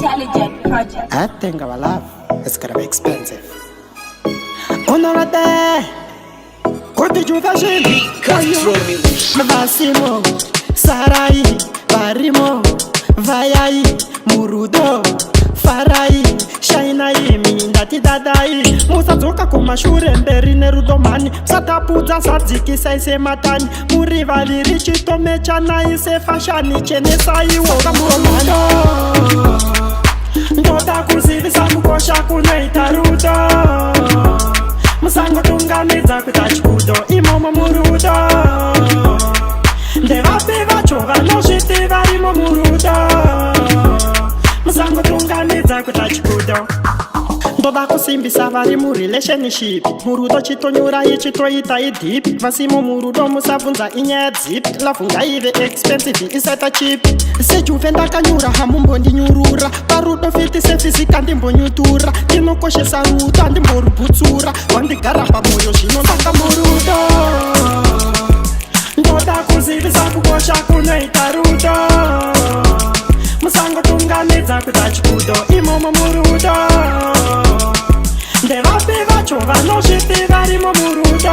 Intelligent project. I think our love is gonna be expensive. On aura there. Côté du vagin. Vasimo, Sarai, Barimo, Vayai, Murudo, Farai, Shainai, Mindati Dadai, Musazuka Kumashure, Berine Rudomani, Satapuza Saziki, Sai Matani, Murivali, Richito Mechanai, Se Fashani, Chenesai, Wakamurodo. Ndota kuzivisa mukosha kunaita rudo Musango tunganiza kutachibudo imomo murudo Ndevapi vacho vanoshiti varimo murudo Musango tunganiza kutachibudo Ndoda kusimbisa vari murelationship Murudo chitonyura ichitoita idip Vasimo murudo musabvunza inyaya dzip Lavunga ive expensive isaita chip Sejuve ndakanyura hamumbondinyurura Parudo fiti sefizika ndimbonyutura Ndinokoshesa rudo handimborubutsura Wandigara pamoyo zvino ndanga murudo Ndoda kuzivisa kukosha kunoita rudo Musango tunganidza kuita chibudo imomo murudo Ndevapi vacho vanosviti varimo murudo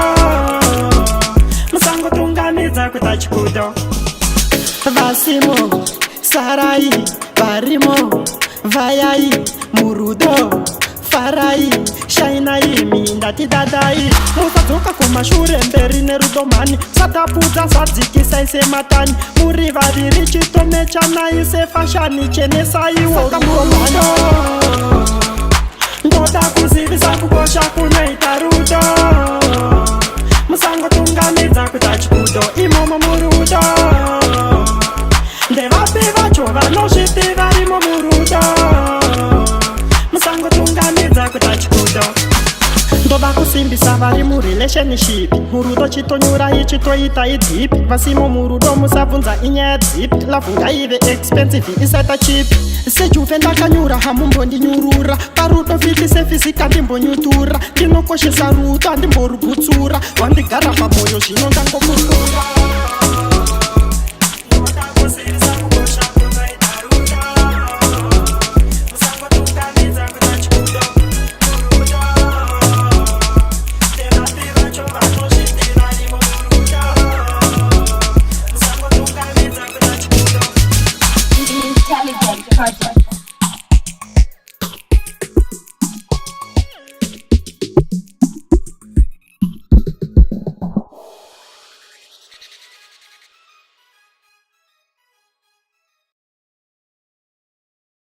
Musango tunganidza kuita chibudo Vasimo, Sarai, Barimo, Vayai, Murudo, Farai, Shainai, Mindati Dadai Musazuka Kumashure, Berine Rudomani Satapuza Sadziki, Sai Matani Murivari, Richito Mechanai, Se Fashani, Chenesai, Wakamurodo Ndoda kuzivisa kukosha kunaita rudo Musango tunganidza kuita chibudo imomo murudo Ndevapi vacho vanosviti varimo murudo Musango tunganidza kuita chibudo Ndoda kusimbisa vari murelationship Murudo chitonyura ichitoita idip Vasimo murudo musabvunza inyaya dzip Lavunga ive expensive isaita chip Sejuve ndakanyura hamumbondinyurura Parudo fiti sefizika ndimbonyutura Ndinokoshesa rudo handimborubutsura Wandigara pamoyo zvino ndangomurura